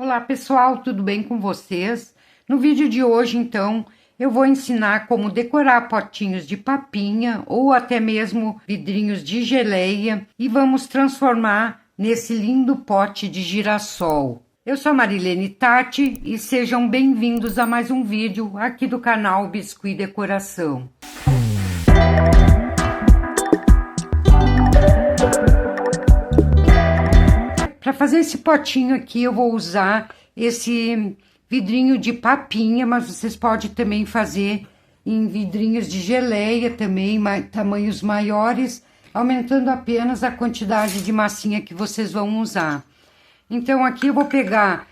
Olá pessoal, tudo bem com vocês? No vídeo de hoje, então, eu vou ensinar como decorar potinhos de papinha ou até mesmo vidrinhos de geleia e vamos transformar nesse lindo pote de girassol. Eu sou a Marilene Tati e sejam bem-vindos a mais um vídeo aqui do canal Biscuit Decoração. Para fazer esse potinho aqui, eu vou usar esse vidrinho de papinha, mas vocês podem também fazer em vidrinhos de geleia também, tamanhos maiores, aumentando apenas a quantidade de massinha que vocês vão usar. Então, aqui eu vou pegar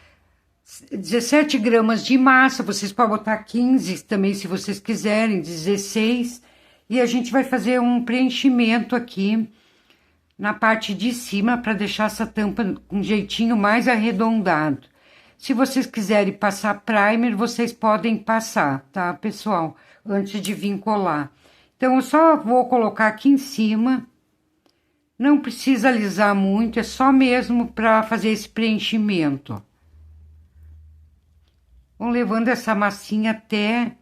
17 gramas de massa, vocês podem botar 15 também, se vocês quiserem, 16. E a gente vai fazer um preenchimento aqui na parte de cima, para deixar essa tampa com um jeitinho mais arredondado. Se vocês quiserem passar primer, vocês podem passar, tá, pessoal? Antes de vir colar. Então, eu só vou colocar aqui em cima. Não precisa alisar muito, é só mesmo para fazer esse preenchimento. Vão levando essa massinha até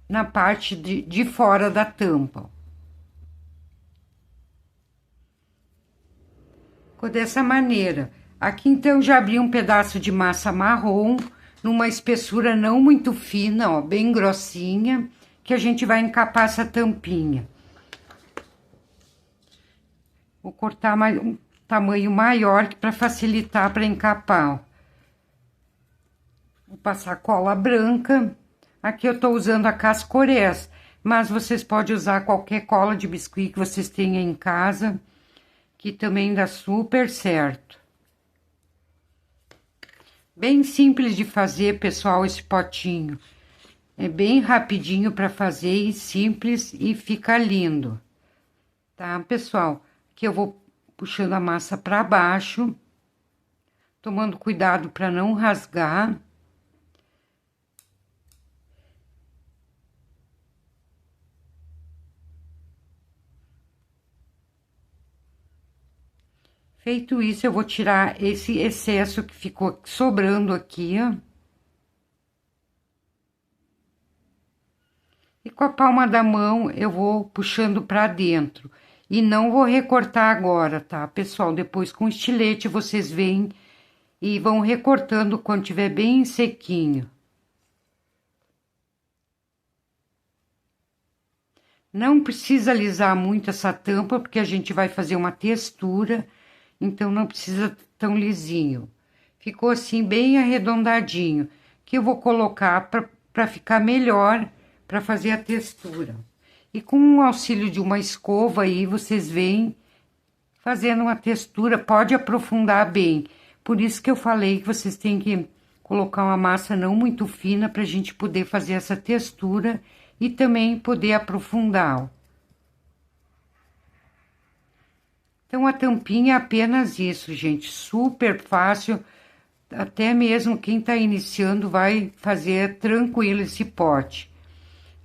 na parte de fora da tampa. Dessa maneira. Aqui então já abri um pedaço de massa marrom, numa espessura não muito fina, ó, bem grossinha, que a gente vai encapar essa tampinha. Vou cortar um tamanho maior para facilitar para encapar, ó. Vou passar cola branca. Aqui eu tô usando a Cascorés, mas vocês podem usar qualquer cola de biscuit que vocês tenham em casa, que também dá super certo. Bem simples de fazer, pessoal, esse potinho. É bem rapidinho para fazer e simples e fica lindo. Tá, pessoal? Aqui eu vou puxando a massa para baixo, tomando cuidado para não rasgar. Feito isso, eu vou tirar esse excesso que ficou sobrando aqui, ó. E com a palma da mão, eu vou puxando pra dentro. E não vou recortar agora, tá, pessoal? Depois, com estilete, vocês vêm e vão recortando quando tiver bem sequinho. Não precisa alisar muito essa tampa, porque a gente vai fazer uma textura. Então, não precisa tão lisinho. Ficou assim, bem arredondadinho. Que eu vou colocar para ficar melhor, para fazer a textura. E com o auxílio de uma escova aí, vocês vêm fazendo uma textura. Pode aprofundar bem. Por isso que eu falei que vocês têm que colocar uma massa não muito fina, para a gente poder fazer essa textura e também poder aprofundar, ó. Então, a tampinha é apenas isso, gente, super fácil, até mesmo quem tá iniciando vai fazer tranquilo esse pote.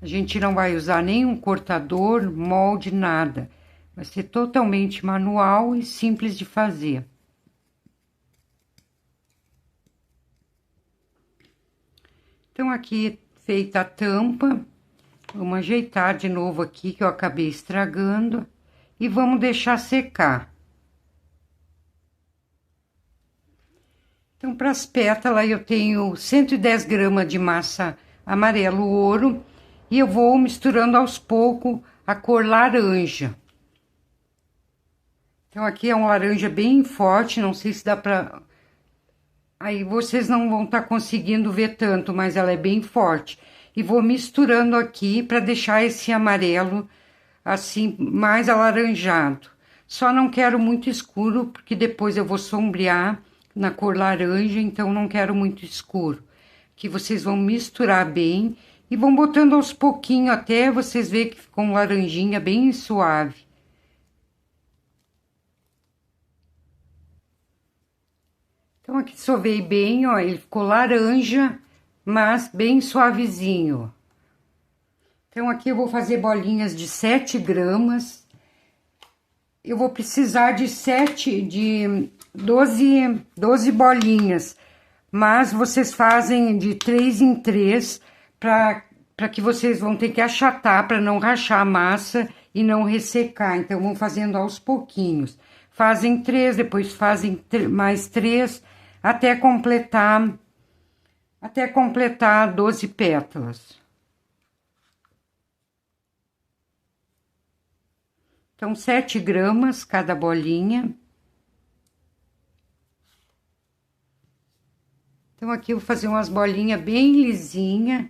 A gente não vai usar nenhum cortador, molde, nada. Vai ser totalmente manual e simples de fazer. Então, aqui feita a tampa, vamos ajeitar de novo aqui, que eu acabei estragando. E vamos deixar secar. Então, para as pétalas, eu tenho 110 gramas de massa amarelo ouro. E eu vou misturando aos poucos a cor laranja. Então, aqui é um laranja bem forte, não sei se dá para... Aí, vocês não vão estar conseguindo ver tanto, mas ela é bem forte. E vou misturando aqui para deixar esse amarelo assim, mais alaranjado. Só não quero muito escuro, porque depois eu vou sombrear na cor laranja, então não quero muito escuro. Que vocês vão misturar bem e vão botando aos pouquinhos até vocês verem que ficou um laranjinha bem suave. Então, aqui sovei bem, ó, ele ficou laranja, mas bem suavezinho. Então, aqui eu vou fazer bolinhas de 7 gramas. Eu vou precisar de 12 bolinhas. mas vocês fazem de 3 em 3 para que vocês vão ter que achatar para não rachar a massa e não ressecar. Então, vão fazendo aos pouquinhos. Fazem 3, depois fazem mais 3, até completar 12 pétalas. Então, 7 gramas cada bolinha. Então, aqui eu vou fazer umas bolinhas bem lisinhas.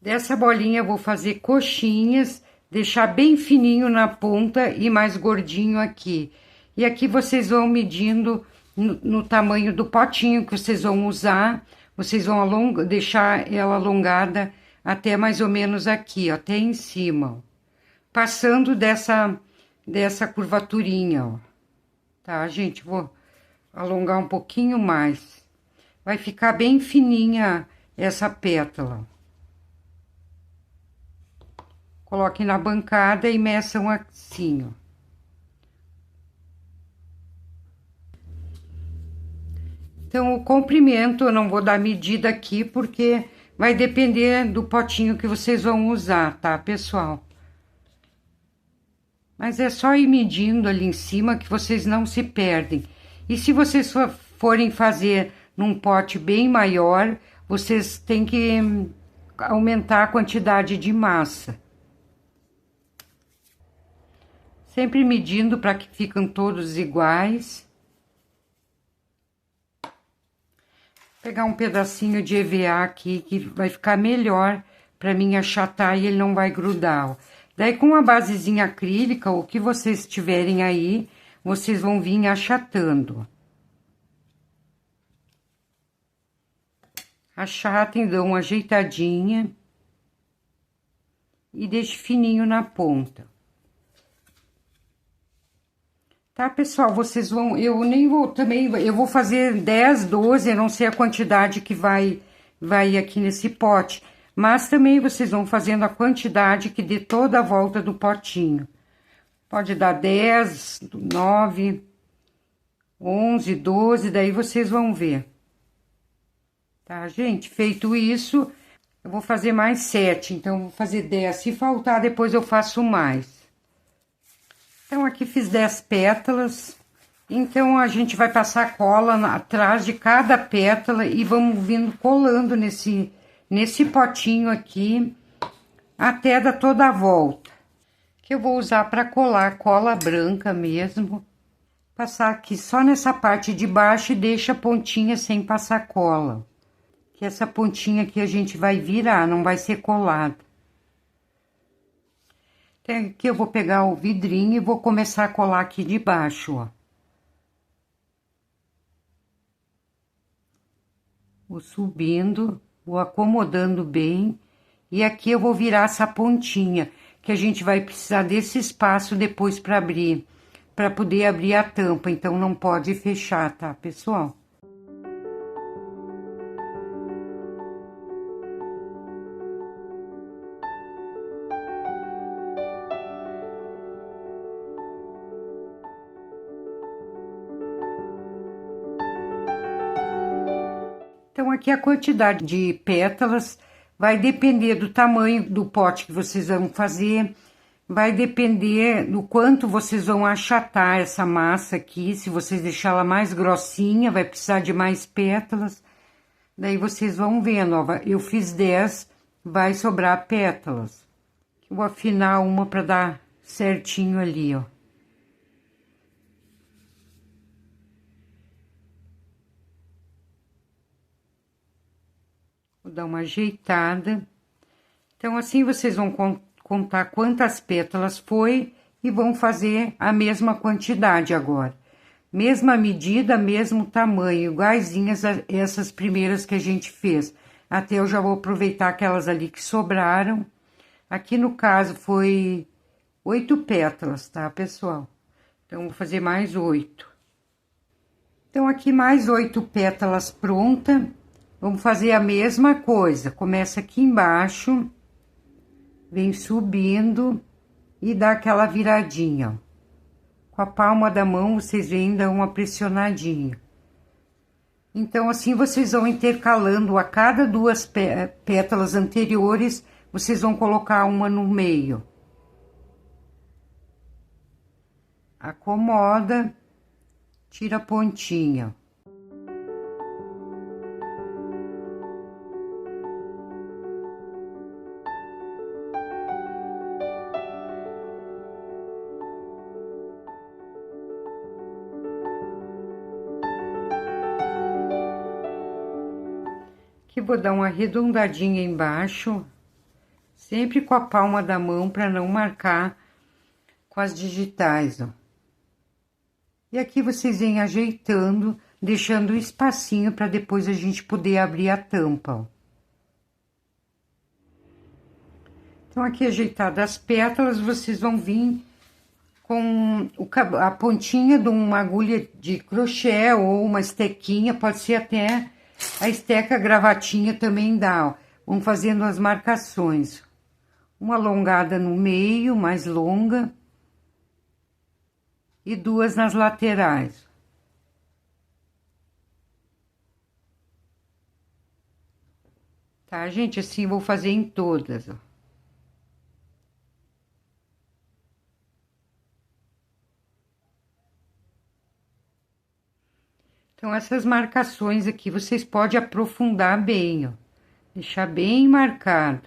Dessa bolinha eu vou fazer coxinhas, deixar bem fininho na ponta e mais gordinho aqui. E aqui vocês vão medindo no tamanho do potinho que vocês vão usar. Vocês vão deixar ela alongada até mais ou menos aqui, ó, até em cima, ó. Passando dessa curvaturinha, ó. Tá, gente? Vou alongar um pouquinho mais. Vai ficar bem fininha essa pétala. Coloquem na bancada e meçam assim, ó. Então, o comprimento eu não vou dar medida aqui, porque vai depender do potinho que vocês vão usar, tá, pessoal? Mas é só ir medindo ali em cima que vocês não se perdem. E se vocês forem fazer num pote bem maior, vocês têm que aumentar a quantidade de massa. Sempre medindo para que fiquem todos iguais. Pegar um pedacinho de EVA aqui, que vai ficar melhor para mim achatar e ele não vai grudar, ó. Daí, com a basezinha acrílica, o que vocês tiverem aí, vocês vão vir achatando. Achatem, dão uma ajeitadinha. E deixe fininho na ponta. Tá, pessoal? Vocês vão... Eu nem vou também... Eu vou fazer 10, 12, eu não sei a quantidade que vai aqui nesse pote. Mas também vocês vão fazendo a quantidade que dê toda a volta do potinho. Pode dar 10, 9, 11, 12, daí vocês vão ver. Tá, gente? Feito isso, eu vou fazer mais 7, então vou fazer 10. Se faltar, depois eu faço mais. Então, aqui fiz 10 pétalas. Então, a gente vai passar cola atrás de cada pétala e vamos vindo colando nesse potinho aqui, até dar toda a volta. Que eu vou usar para colar cola branca mesmo. Passar aqui só nessa parte de baixo e deixa a pontinha sem passar cola. Que essa pontinha aqui a gente vai virar, não vai ser colada. Então, aqui eu vou pegar o vidrinho e vou começar a colar aqui de baixo, ó. Vou subindo, vou acomodando bem. E aqui eu vou virar essa pontinha, que a gente vai precisar desse espaço depois para abrir, para poder abrir a tampa. Então, não pode fechar, tá, pessoal? Então, aqui a quantidade de pétalas vai depender do tamanho do pote que vocês vão fazer, vai depender do quanto vocês vão achatar essa massa aqui. Se vocês deixar ela mais grossinha, vai precisar de mais pétalas. Daí, vocês vão vendo, ó, eu fiz 10, vai sobrar pétalas. Eu vou afinar uma para dar certinho ali, ó. Vou dar uma ajeitada. Então, assim, vocês vão contar quantas pétalas foi e vão fazer a mesma quantidade agora. Mesma medida, mesmo tamanho, iguaizinhas a essas primeiras que a gente fez. Até eu já vou aproveitar aquelas ali que sobraram. Aqui, no caso, foi 8 pétalas, tá, pessoal? Então, vou fazer mais 8. Então, aqui mais 8 pétalas pronta. Vamos fazer a mesma coisa. Começa aqui embaixo, vem subindo e dá aquela viradinha, ó, Com a palma da mão, vocês vêm dar uma pressionadinha. Então, assim, vocês vão intercalando a cada duas pétalas anteriores, vocês vão colocar uma no meio. Acomoda, tira a pontinha. Aqui vou dar uma arredondadinha embaixo, sempre com a palma da mão para não marcar com as digitais, ó. E aqui vocês vêm ajeitando, deixando um espacinho para depois a gente poder abrir a tampa, ó. Então, aqui ajeitadas as pétalas, vocês vão vir com a pontinha de uma agulha de crochê ou uma estequinha, pode ser até a esteca gravatinha também dá, ó. Vão fazendo as marcações. Uma alongada no meio, mais longa. E duas nas laterais. Tá, gente? Assim vou fazer em todas, ó. Então, essas marcações aqui, vocês podem aprofundar bem, ó. Deixar bem marcado.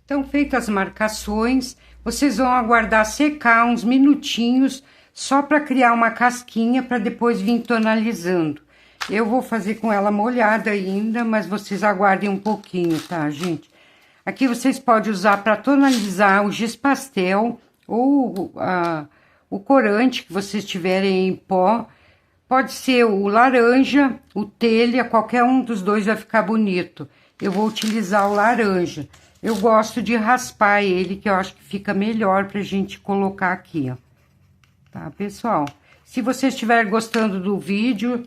Então, feitas as marcações, vocês vão aguardar secar uns minutinhos, só para criar uma casquinha, para depois vir tonalizando. Eu vou fazer com ela molhada ainda, mas vocês aguardem um pouquinho, tá, gente? Aqui vocês podem usar para tonalizar o giz pastel ou o corante que vocês tiverem em pó. Pode ser o laranja, o telha, qualquer um dos dois vai ficar bonito. Eu vou utilizar o laranja. Eu gosto de raspar ele, que eu acho que fica melhor pra gente colocar aqui, ó. Tá, pessoal? Se você estiver gostando do vídeo,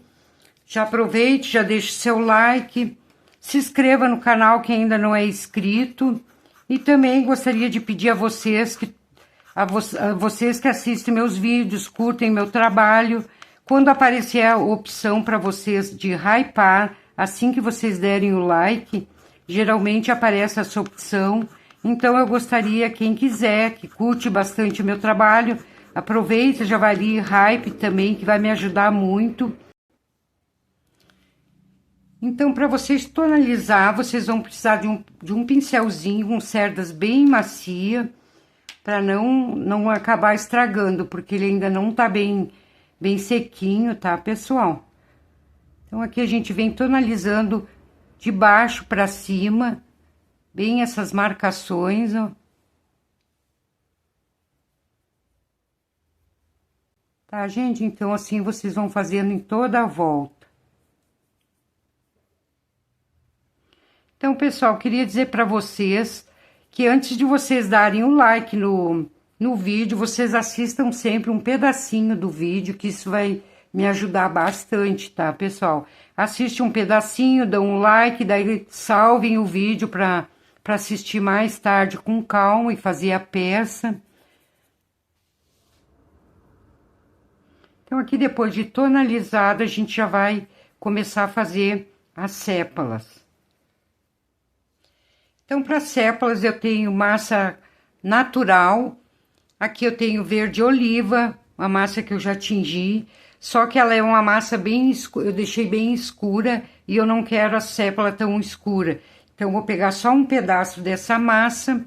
já aproveite, já deixe seu like, se inscreva no canal que ainda não é inscrito. E também gostaria de pedir a vocês que assistem meus vídeos, curtem meu trabalho, quando aparecer a opção para vocês de hypar, assim que vocês derem o like, geralmente aparece essa opção. Então, eu gostaria, quem quiser, que curte bastante o meu trabalho, aproveita, já vai ali, hype também, que vai me ajudar muito. Então, para vocês tonalizar, vocês vão precisar de um pincelzinho com cerdas bem macia, para não acabar estragando, porque ele ainda não tá bem sequinho, tá, pessoal? Então, aqui a gente vem tonalizando de baixo para cima, bem essas marcações, ó. Tá, gente? Então, assim, vocês vão fazendo em toda a volta. Então, pessoal, queria dizer para vocês que antes de vocês darem o like no vídeo, vocês assistam sempre um pedacinho do vídeo, que isso vai me ajudar bastante, tá, pessoal? Assiste um pedacinho, dão um like, daí salvem o vídeo para assistir mais tarde com calma e fazer a peça. Então, aqui depois de tonalizada, a gente já vai começar a fazer as sépalas. Então, para sépalas, eu tenho massa natural. Aqui eu tenho verde oliva, uma massa que eu já tingi. Só que ela é uma massa bem escura, eu deixei bem escura e eu não quero a sépala tão escura. Então, eu vou pegar só um pedaço dessa massa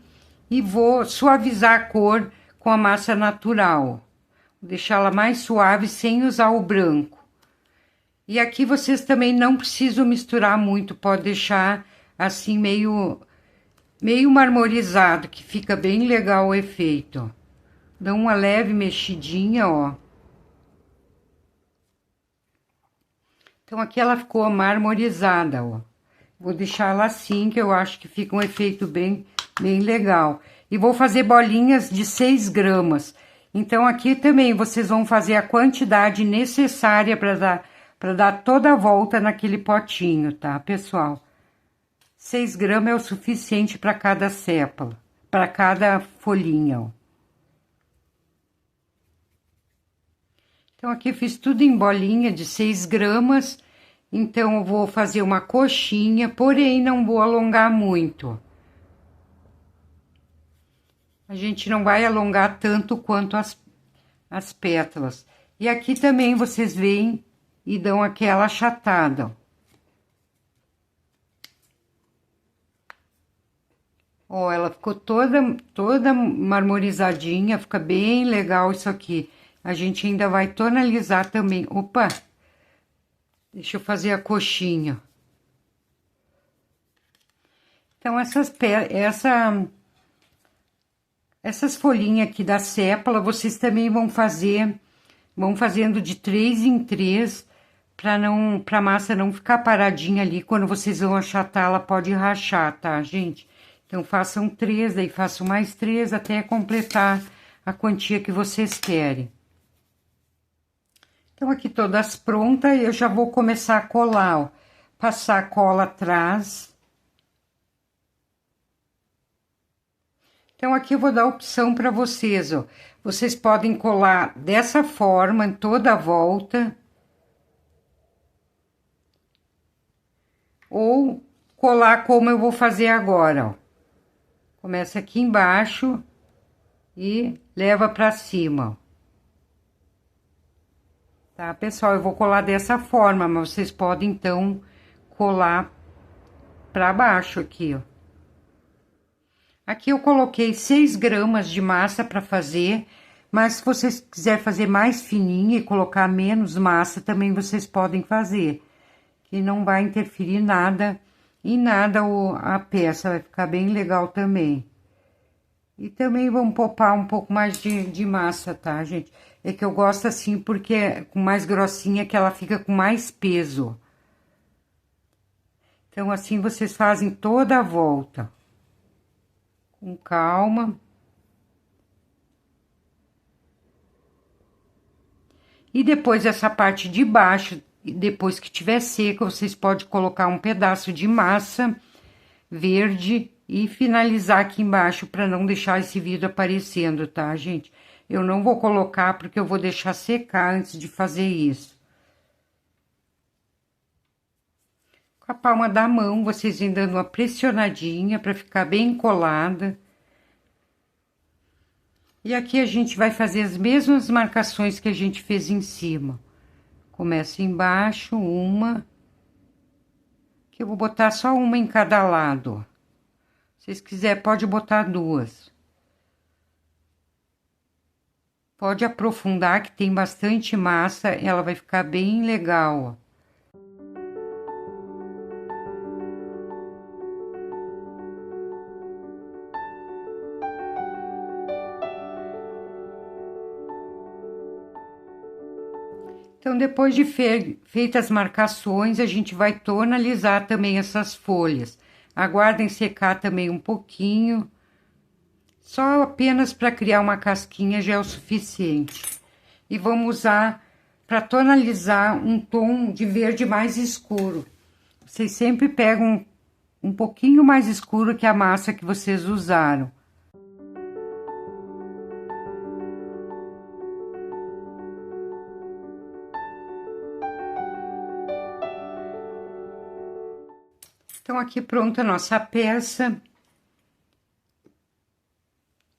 e vou suavizar a cor com a massa natural. Vou deixá-la mais suave sem usar o branco. E aqui vocês também não precisam misturar muito, pode deixar assim meio marmorizado, que fica bem legal o efeito, ó. Dá uma leve mexidinha, ó. Então, aqui ela ficou marmorizada, ó. Vou deixar ela assim, que eu acho que fica um efeito bem legal. E vou fazer bolinhas de 6 gramas. Então, aqui também vocês vão fazer a quantidade necessária para dar toda a volta naquele potinho, tá, pessoal? 6 gramas é o suficiente para cada sépala, para cada folhinha, ó. Então, aqui eu fiz tudo em bolinha de 6 gramas. Então, eu vou fazer uma coxinha, porém, não vou alongar muito. A gente não vai alongar tanto quanto as pétalas. E aqui também vocês veem e dão aquela achatada, ó. Ela ficou toda marmorizadinha, fica bem legal isso aqui. A gente ainda vai tonalizar também. Opa! Deixa eu fazer a coxinha. Então, essas folhinhas aqui da sépala, vocês também vão fazendo de 3 em 3, pra massa não ficar paradinha ali. Quando vocês vão achatar, ela pode rachar, tá, gente? Então, façam 3, daí façam mais 3 até completar a quantia que vocês querem. Então, aqui todas prontas, eu já vou começar a colar, ó. Passar a cola atrás. Então, aqui eu vou dar a opção para vocês, ó. Vocês podem colar dessa forma, em toda a volta. Ou colar como eu vou fazer agora, ó. Começa aqui embaixo e leva para cima, ó. Tá, pessoal? Eu vou colar dessa forma, mas vocês podem, então, colar para baixo aqui, ó. Aqui eu coloquei 6 gramas de massa para fazer, mas se vocês quiserem fazer mais fininha e colocar menos massa, também vocês podem fazer. Que não vai interferir nada, em nada a peça, vai ficar bem legal também. E também vamos poupar um pouco mais de massa, tá, gente? É que eu gosto assim, porque é com mais grossinha, que ela fica com mais peso. Então, assim, vocês fazem toda a volta. Com calma. E depois, essa parte de baixo, depois que tiver seca, vocês podem colocar um pedaço de massa verde e finalizar aqui embaixo para não deixar esse vidro aparecendo, tá, gente? Eu não vou colocar porque eu vou deixar secar antes de fazer isso. Com a palma da mão, vocês vêm dando uma pressionadinha para ficar bem colada. E aqui a gente vai fazer as mesmas marcações que a gente fez em cima. Começa embaixo, uma. Que eu vou botar só uma em cada lado. Se vocês quiserem, pode botar 2. Pode aprofundar, que tem bastante massa, ela vai ficar bem legal, ó. Então, depois de feitas as marcações, a gente vai tonalizar também essas folhas. Aguardem secar também um pouquinho. Só apenas para criar uma casquinha já é o suficiente. E vamos usar para tonalizar um tom de verde mais escuro. Vocês sempre pegam um pouquinho mais escuro que a massa que vocês usaram. Então, aqui pronta a nossa peça.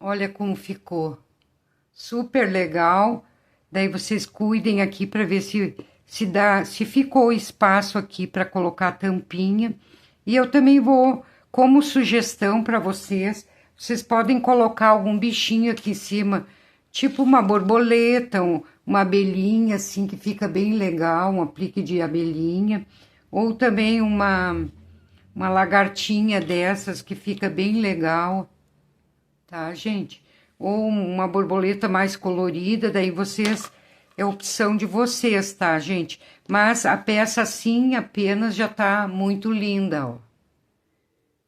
Olha como ficou. Super legal. Daí, vocês cuidem aqui para ver se ficou espaço aqui para colocar a tampinha. E eu também vou, como sugestão para vocês, vocês podem colocar algum bichinho aqui em cima, tipo uma borboleta, uma abelhinha, assim, que fica bem legal, um aplique de abelhinha. Ou também uma lagartinha dessas que fica bem legal, tá, gente? Ou uma borboleta mais colorida, daí vocês, é opção de vocês, tá, gente? Mas a peça assim apenas já tá muito linda, ó.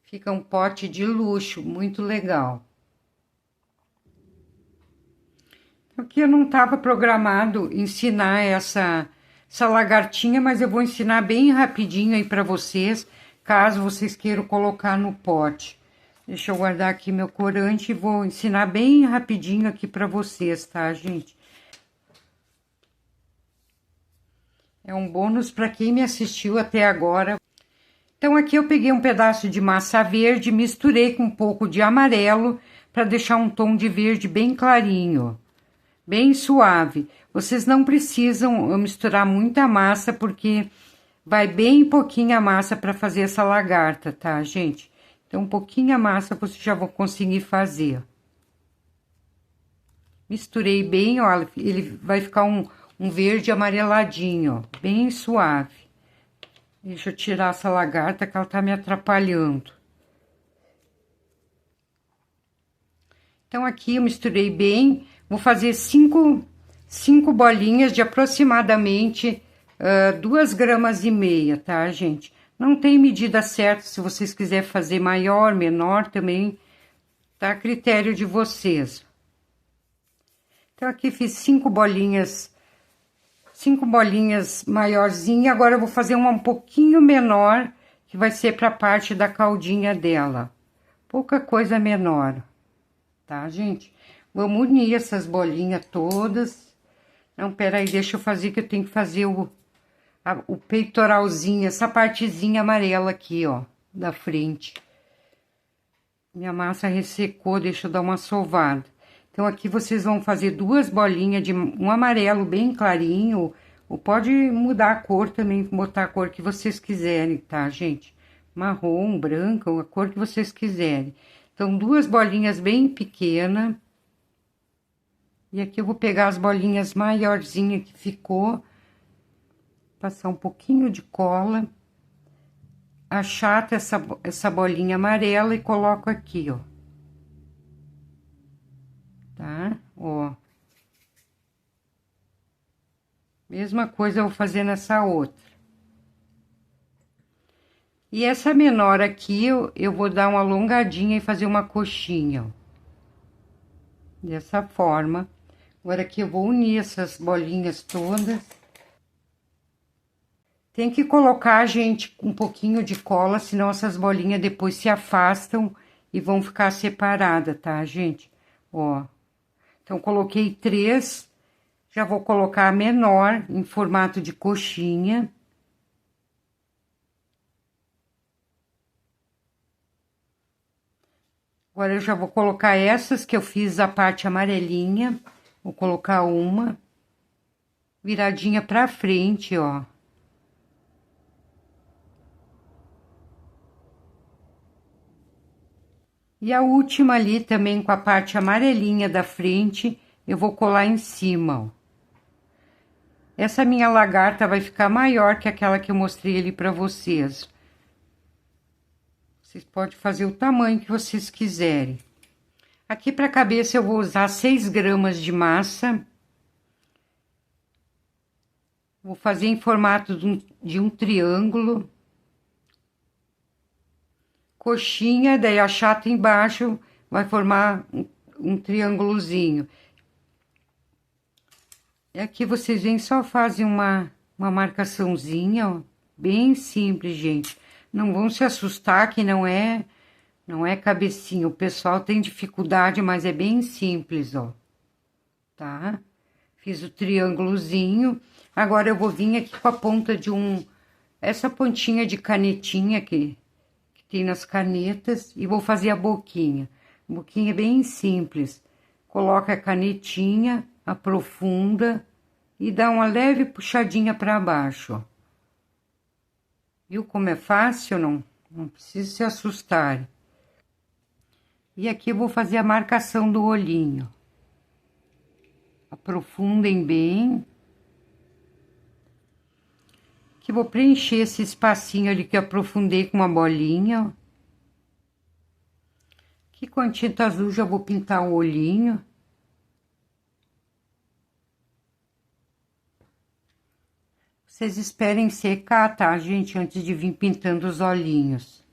Fica um pote de luxo, muito legal. Aqui eu não tava programado ensinar essa lagartinha, mas eu vou ensinar bem rapidinho aí pra vocês, caso vocês queiram colocar no pote. Deixa eu guardar aqui meu corante e vou ensinar bem rapidinho aqui pra vocês, tá, gente? É um bônus para quem me assistiu até agora. Então, aqui eu peguei um pedaço de massa verde, misturei com um pouco de amarelo, para deixar um tom de verde bem clarinho, bem suave. Vocês não precisam misturar muita massa, porque vai bem pouquinha massa para fazer essa lagarta, tá, gente? Então, pouquinha massa você já vai conseguir fazer. Misturei bem, ó, ele vai ficar um verde amareladinho, ó, bem suave. Deixa eu tirar essa lagarta que ela tá me atrapalhando. Então, aqui eu misturei bem, vou fazer cinco bolinhas de aproximadamente 2,5 gramas, tá, gente? Não tem medida certa, se vocês quiserem fazer maior, menor, também tá a critério de vocês. Então, aqui fiz 5 bolinhas maiorzinha. Agora eu vou fazer uma um pouquinho menor, que vai ser para a parte da caldinha dela. Pouca coisa menor, tá, gente? Vamos unir essas bolinhas todas. Não, peraí, deixa eu fazer, que eu tenho que fazer o peitoralzinho, essa partezinha amarela aqui, ó, da frente. Minha massa ressecou, deixa eu dar uma sovada. Então, aqui vocês vão fazer 2 bolinhas de um amarelo bem clarinho, ou pode mudar a cor também, botar a cor que vocês quiserem, tá, gente? Marrom, branca, a cor que vocês quiserem. Então, 2 bolinhas bem pequenas. E aqui eu vou pegar as bolinhas maiorzinhas que ficou, passar um pouquinho de cola, achata essa bolinha amarela e coloco aqui, ó. Tá? Ó. Mesma coisa eu vou fazer nessa outra. E essa menor aqui, eu vou dar uma alongadinha e fazer uma coxinha, ó. Dessa forma. Agora aqui eu vou unir essas bolinhas todas. Tem que colocar, gente, um pouquinho de cola, senão essas bolinhas depois se afastam e vão ficar separadas, tá, gente? Ó. Então, coloquei 3, já vou colocar a menor em formato de coxinha. Agora, eu já vou colocar essas que eu fiz a parte amarelinha. Vou colocar uma viradinha pra frente, ó. E a última ali também com a parte amarelinha da frente, eu vou colar em cima, ó. Essa minha lagarta vai ficar maior que aquela que eu mostrei ali pra vocês. Vocês podem fazer o tamanho que vocês quiserem. Aqui pra cabeça eu vou usar 6 gramas de massa. Vou fazer em formato de um triângulo. Coxinha, daí achata embaixo, vai formar um triângulozinho. E aqui vocês vêm, só fazem uma marcaçãozinha, ó, bem simples, gente. Não vão se assustar que não é cabecinha. O pessoal tem dificuldade, mas é bem simples, ó. Tá? Fiz o triângulozinho. Agora eu vou vir aqui com a ponta de essa pontinha de canetinha que tem nas canetas, e vou fazer a boquinha. A boquinha é bem simples. Coloca a canetinha, aprofunda e dá uma leve puxadinha para baixo, ó. Viu como é fácil? Não precisa se assustar. E aqui eu vou fazer a marcação do olhinho. Aprofundem bem. Que vou preencher esse espacinho ali que eu aprofundei com uma bolinha, ó. Aqui com a tinta azul já vou pintar o olhinho. Vocês esperem secar, tá, gente? Antes de vir pintando os olhinhos.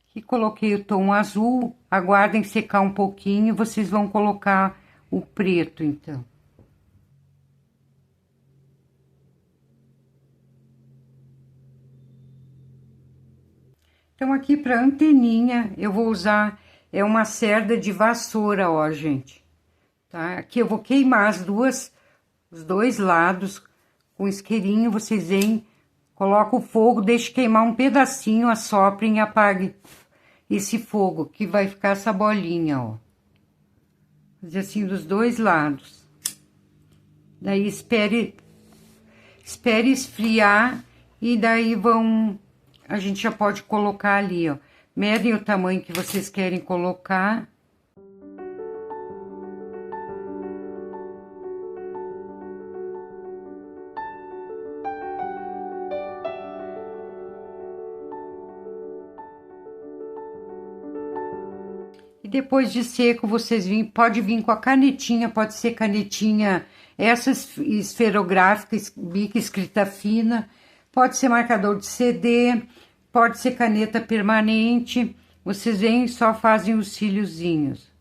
Aqui coloquei o tom azul, aguardem secar um pouquinho, vocês vão colocar o preto, então. Então, aqui pra anteninha, eu vou usar, uma cerda de vassoura, ó, gente. Tá? Aqui eu vou queimar os 2 lados com isqueirinho, vocês vêm, colocam o fogo, deixem queimar um pedacinho, assoprem e apague esse fogo, que vai ficar essa bolinha, ó. Fazer assim dos dois lados. Daí espere esfriar e daí a gente já pode colocar ali, ó. Medem o tamanho que vocês querem colocar. E depois de seco, vocês pode vir com a canetinha, pode ser canetinha, essa esferográfica, bica escrita fina, pode ser marcador de CD, pode ser caneta permanente. Vocês vêm e só fazem os cíliozinhos.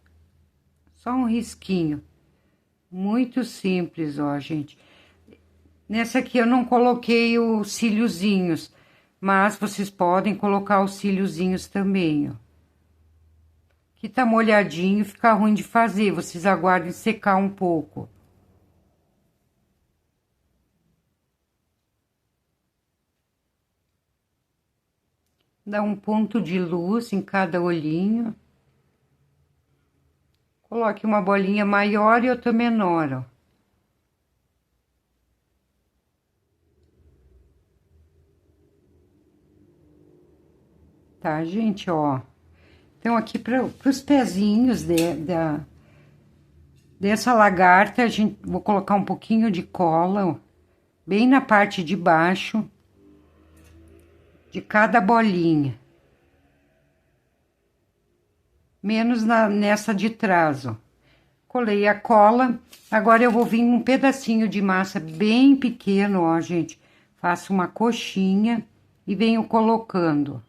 Só um risquinho. Muito simples, ó, gente. Nessa aqui eu não coloquei os cíliozinhos, mas vocês podem colocar os cíliozinhos também, ó. Que tá molhadinho, fica ruim de fazer, vocês aguardem secar um pouco. Dá um ponto de luz em cada olhinho. Coloque uma bolinha maior e outra menor, ó. Tá, gente, ó. Então, aqui para os pezinhos dessa lagarta, vou colocar um pouquinho de cola, ó, bem na parte de baixo de cada bolinha. Menos nessa de trás, ó. Colei a cola, agora eu vou vir um pedacinho de massa bem pequeno, ó, gente. Faço uma coxinha e venho colocando.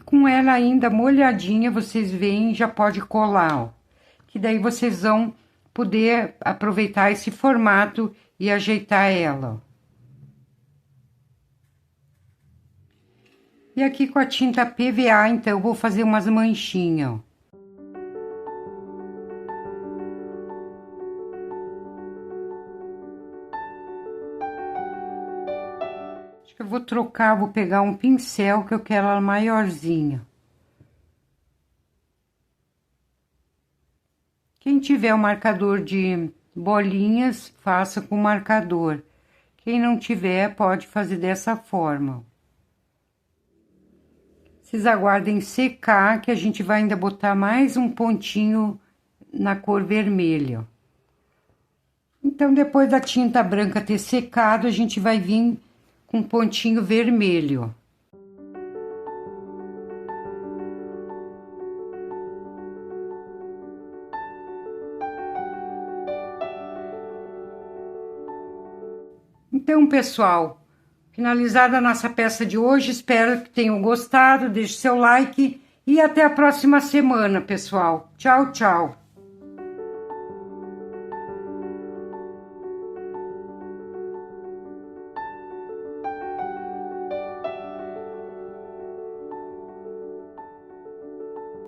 Com ela ainda molhadinha, vocês veem, já pode colar, ó. Que daí vocês vão poder aproveitar esse formato e ajeitar ela, ó. E aqui com a tinta PVA, então, eu vou fazer umas manchinhas, ó. Eu vou trocar, vou pegar um pincel que eu quero ela maiorzinha. Quem tiver o marcador de bolinhas, faça com marcador. Quem não tiver, pode fazer dessa forma. Vocês aguardem secar, que a gente vai ainda botar mais um pontinho na cor vermelha. Então, depois da tinta branca ter secado, a gente vai vir com pontinho vermelho. Então, pessoal, finalizada a nossa peça de hoje, espero que tenham gostado, deixe seu like e até a próxima semana, pessoal. Tchau, tchau!